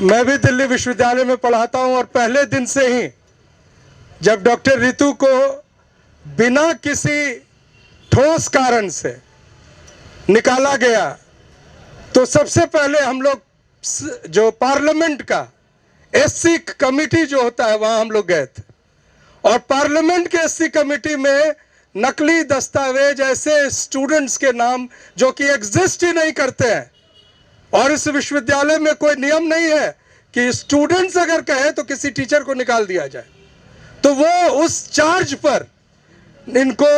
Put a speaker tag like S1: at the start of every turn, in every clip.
S1: मैं भी दिल्ली विश्वविद्यालय में पढ़ाता हूं और पहले दिन से ही जब डॉक्टर रितु को बिना किसी ठोस कारण से निकाला गया तो सबसे पहले हम लोग जो पार्लियामेंट का एससी कमेटी जो होता है वहां हम लोग गए थे और पार्लियामेंट के एससी कमेटी में नकली दस्तावेज ऐसे स्टूडेंट्स के नाम जो कि एग्जिस्ट ही नहीं करते हैं और इस विश्वविद्यालय में कोई नियम नहीं है कि स्टूडेंट्स अगर कहे तो किसी टीचर को निकाल दिया जाए, तो वो उस चार्ज पर इनको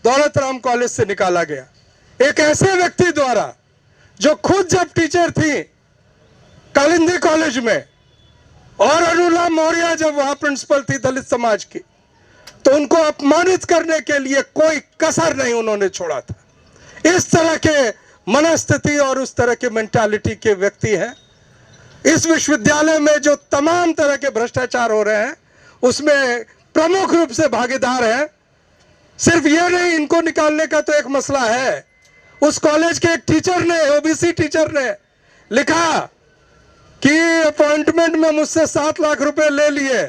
S1: दौलत राम कॉलेज से निकाला गया एक ऐसे व्यक्ति द्वारा जो खुद जब टीचर थी कालिंदी कॉलेज में और अनुला मौर्य जब वहां प्रिंसिपल थी दलित समाज की, तो उनको अपमानित करने के लिए कोई कसर नहीं उन्होंने छोड़ा था। इस तरह के मनस्थिति और उस तरह के मेंटालिटी के व्यक्ति हैं। इस विश्वविद्यालय में जो तमाम तरह के भ्रष्टाचार हो रहे हैं उसमें प्रमुख रूप से भागीदार हैं। सिर्फ ये नहीं, इनको निकालने का तो एक मसला है। उस कॉलेज के एक टीचर ने, ओबीसी टीचर ने लिखा कि अपॉइंटमेंट में मुझसे 7 लाख रुपए ले लिए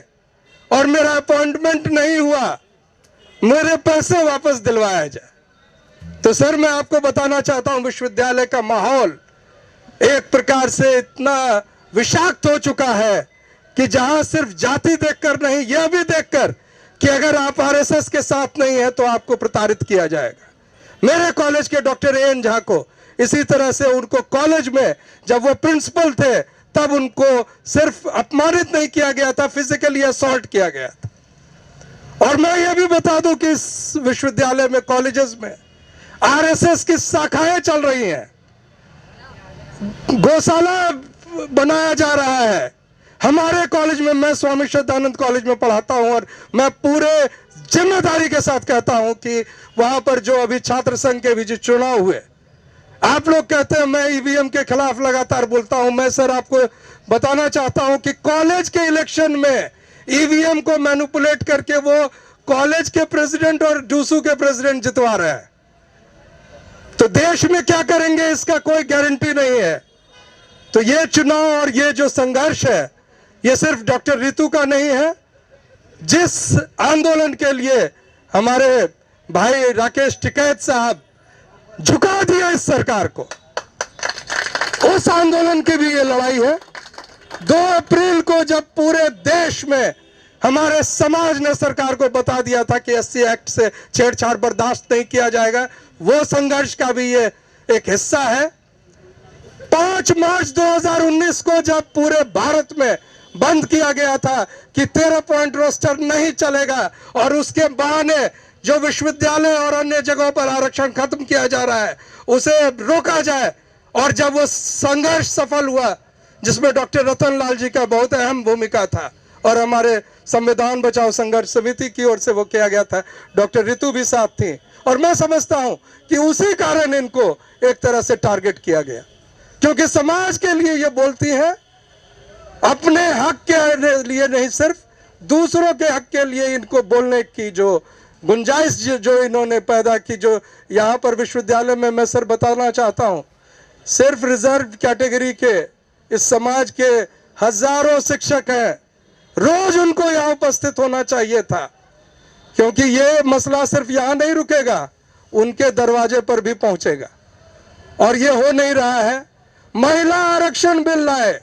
S1: और मेरा अपॉइंटमेंट नहीं हुआ, मेरे पैसे वापस दिलवाया जाए। तो सर, मैं आपको बताना चाहता हूं विश्वविद्यालय का माहौल एक प्रकार से इतना विषाक्त हो चुका है कि जहां सिर्फ जाति देखकर नहीं, यह भी देखकर कि अगर आप आरएसएस के साथ नहीं है तो आपको प्रताड़ित किया जाएगा। मेरे कॉलेज के डॉक्टर एन झा को इसी तरह से उनको कॉलेज में जब वो प्रिंसिपल थे तब उनको सिर्फ अपमानित नहीं किया गया था, फिजिकली असॉल्ट किया गया था। और मैं ये भी बता दूं कि इस विश्वविद्यालय में, कॉलेजेस में आरएसएस की शाखाएं चल रही हैं, गौशाला बनाया जा रहा है। हमारे कॉलेज में, मैं स्वामी श्रद्धानंद कॉलेज में पढ़ाता हूं और मैं पूरे जिम्मेदारी के साथ कहता हूं कि वहां पर जो अभी छात्र संघ के भी जो चुनाव हुए, आप लोग कहते हैं मैं ईवीएम के खिलाफ लगातार बोलता हूं, मैं सर आपको बताना चाहता हूं कि कॉलेज के इलेक्शन में ईवीएम को मैनिपुलेट करके वो कॉलेज के प्रेसिडेंट और डूसू के प्रेसिडेंट जितवा रहे हैं। तो देश में क्या करेंगे इसका कोई गारंटी नहीं है। तो ये चुनाव और ये जो संघर्ष है ये सिर्फ डॉक्टर रितु का नहीं है। जिस आंदोलन के लिए हमारे भाई राकेश टिकैत साहब झुका दिया इस सरकार को, उस आंदोलन की भी ये लड़ाई है। 2 अप्रैल को जब पूरे देश में हमारे समाज ने सरकार को बता दिया था कि एससी एक्ट से छेड़छाड़ बर्दाश्त नहीं किया जाएगा, वो संघर्ष का भी ये एक हिस्सा है। 5 मार्च 2019 को जब पूरे भारत में बंद किया गया था कि 13 पॉइंट रोस्टर नहीं चलेगा और उसके बहाने जो विश्वविद्यालय और अन्य जगहों पर आरक्षण खत्म किया जा रहा है उसे रोका जाए, और जब वो संघर्ष सफल हुआ जिसमें डॉक्टर रतन लाल जी का बहुत अहम भूमिका था और हमारे संविधान बचाओ संघर्ष समिति की ओर से वो किया गया था, डॉक्टर रितु भी साथ थी, और मैं समझता हूं कि उसी कारण इनको एक तरह से टारगेट किया गया, क्योंकि समाज के लिए ये बोलती हैं, अपने हक के लिए नहीं सिर्फ दूसरों के हक के लिए इनको बोलने की जो गुंजाइश जो इन्होंने पैदा की, जो यहाँ पर विश्वविद्यालय में मैं सर बताना चाहता हूँ, सिर्फ रिजर्व कैटेगरी के इस समाज के हजारों शिक्षक हैं, रोज उनको यहाँ उपस्थित होना चाहिए था, क्योंकि ये मसला सिर्फ यहाँ नहीं रुकेगा, उनके दरवाजे पर भी पहुंचेगा और ये हो नहीं रहा है। महिला आरक्षण बिल लाए,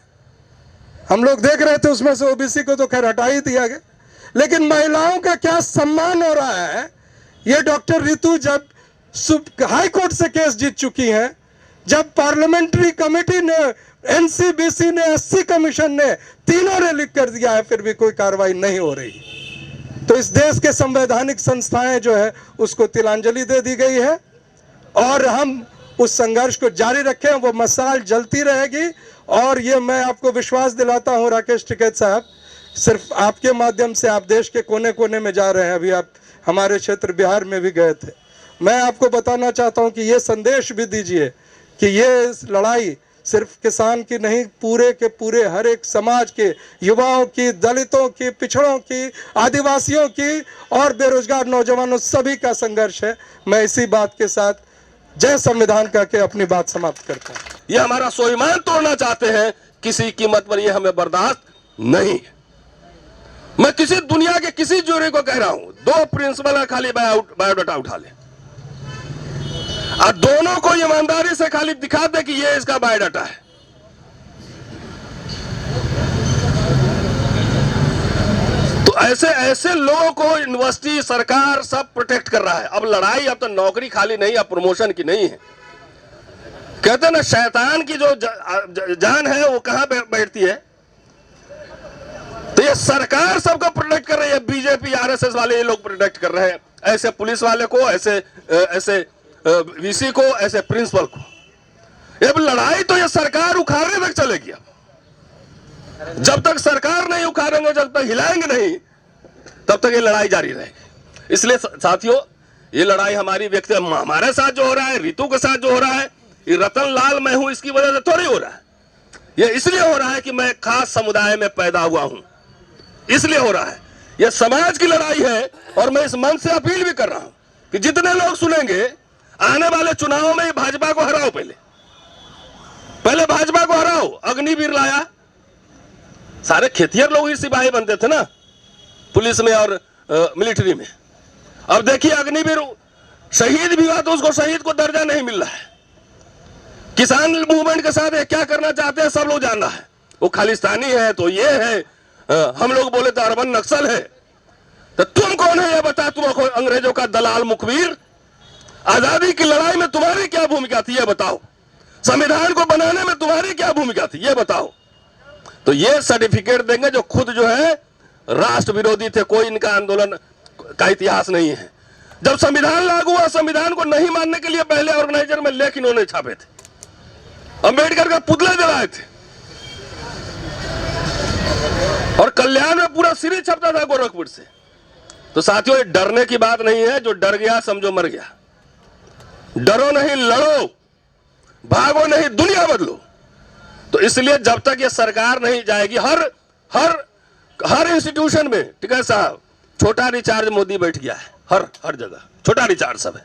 S1: हम लोग देख रहे थे, उसमें से ओबीसी को तो खैर हटा ही दिया गया, लेकिन महिलाओं का क्या सम्मान हो रहा है। ये डॉक्टर रितु जब हाई कोर्ट से केस जीत चुकी हैं, जब पार्लियामेंट्री कमेटी ने, एनसीबीसी ने, एससी कमीशन ने, तीनों ने लिख कर दिया है, फिर भी कोई कार्रवाई नहीं हो रही। तो इस देश के संवैधानिक संस्थाएं जो है उसको तिलांजलि दे दी गई है और हम उस संघर्ष को जारी रखें, वो मशाल जलती रहेगी। और ये मैं आपको विश्वास दिलाता हूं राकेश टिकैत साहब, सिर्फ आपके माध्यम से आप देश के कोने कोने में जा रहे हैं, अभी आप हमारे क्षेत्र बिहार में भी गए थे, मैं आपको बताना चाहता हूं कि ये संदेश भी दीजिए कि ये लड़ाई सिर्फ किसान की नहीं, पूरे के पूरे हर एक समाज के, युवाओं की, दलितों की, पिछड़ों की, आदिवासियों की और बेरोजगार नौजवानों, सभी का संघर्ष है। मैं इसी बात के साथ जय संविधान कह के अपनी बात समाप्त करता हूं।
S2: ये हमारा स्वाभिमान तोड़ना चाहते हैं किसी कीमत पर यह हमें बर्दाश्त नहीं है। मैं किसी दुनिया के किसी जूरी को कह रहा हूं, 2 प्रिंसिपल है, खाली बायोडाटा उठा ले और दोनों को ईमानदारी से खाली दिखा दे कि ये इसका बायोडाटा है। तो ऐसे ऐसे लोगों को यूनिवर्सिटी सरकार सब प्रोटेक्ट कर रहा है। अब लड़ाई अब तो नौकरी खाली नहीं, अब प्रमोशन की नहीं है। कहते हैं ना, शैतान की जो जान है वो कहां बैठती है। तो ये सरकार सबको प्रोटेक्ट कर रही है, बीजेपी आरएसएस वाले ये लोग प्रोटेक्ट कर रहे हैं, ऐसे पुलिस वाले को, ऐसे वीसी को, ऐसे प्रिंसिपल को। अब लड़ाई तो ये सरकार उखाड़ने तक चलेगी। जब तक सरकार नहीं उखाड़ेंगे, जब तक हिलाएंगे नहीं, तब तक ये लड़ाई जारी रहेगी। इसलिए साथियों, ये लड़ाई हमारी व्यक्ति हमारे साथ जो हो रहा है, रितु के साथ जो हो रहा है, ये रतन लाल मैं हूं इसकी वजह से थोड़ी हो रहा है। ये इसलिए हो रहा है कि मैं खास समुदाय में पैदा हुआ हूं, इसलिए हो रहा है। यह समाज की लड़ाई है। और मैं इस मंच से अपील भी कर रहा हूं कि जितने लोग सुनेंगे, आने वाले चुनावों में भाजपा को हराओ। पहले भाजपा को हराओ। अग्निवीर लाया, सारे खेतिहर लोग ही सिपाही बनते थे ना, पुलिस में और मिलिट्री में। अब देखिए, अग्निवीर शहीद भी हुआ तो उसको शहीद को दर्जा नहीं मिल रहा है। किसान मूवमेंट के साथ क्या करना चाहते हैं सब लोग जान रहा है। वो खालिस्तानी है तो ये है, हम लोग बोले तो अरबन नक्सल है। तो तुम कौन है ये बता, तुम अंग्रेजों का दलाल मुखबिर। आजादी की लड़ाई में तुम्हारी क्या भूमिका थी ये बताओ। संविधान को बनाने में तुम्हारी क्या भूमिका थी ये बताओ। तो ये सर्टिफिकेट देंगे जो खुद जो है राष्ट्र विरोधी थे। कोई इनका आंदोलन का इतिहास नहीं है। जब संविधान लागू हुआ, संविधान को नहीं मानने के लिए पहले ऑर्गेनाइजर में लेख इन्होंने छापे थे, अंबेडकर का पुतला जलाए थे, और कल्याण में पूरा सीरीज छपता था गोरखपुर से। तो साथियों, ये डरने की बात नहीं है। जो डर गया समझो मर गया। डरो नहीं, लड़ो, भागो नहीं, दुनिया बदलो। तो इसलिए जब तक ये सरकार नहीं जाएगी, हर इंस्टीट्यूशन में, ठीक है साहब, छोटा रिचार्ज मोदी बैठ गया है। हर जगह छोटा रिचार्ज सब है।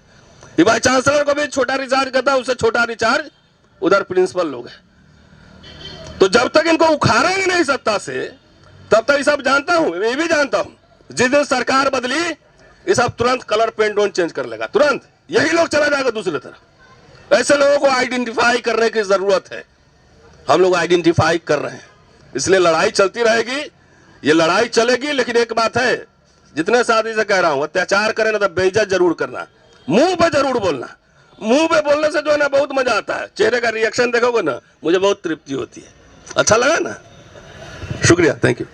S2: ये वाइस चांसलर को भी छोटा रिचार्ज करता है, उससे छोटा रिचार्ज उधर प्रिंसिपल लोग हैं। तो जब तक इनको उखाड़ेंगे नहीं सत्ता से, तब तक ये सब जानता हूं, मैं भी जानता हूं, जिस दिन सरकार बदली, ये सब तुरंत कलर पेंटोन चेंज कर लेगा, तुरंत यही लोग चला जाएगा दूसरी तरफ। ऐसे लोगों को आइडेंटिफाई करने की जरूरत है। हम लोग आइडेंटिफाई कर रहे हैं। इसलिए लड़ाई चलती रहेगी, ये लड़ाई चलेगी। लेकिन एक बात है, जितने साथी से कह रहा हूं, अत्याचार करें ना तो बेइज्जत जरूर करना, मुंह पे जरूर बोलना। मुंह पे बोलने से जो है ना बहुत मजा आता है। चेहरे का रिएक्शन देखोगे ना, मुझे बहुत तृप्ति होती है। अच्छा लगा ना? शुक्रिया, थैंक यू।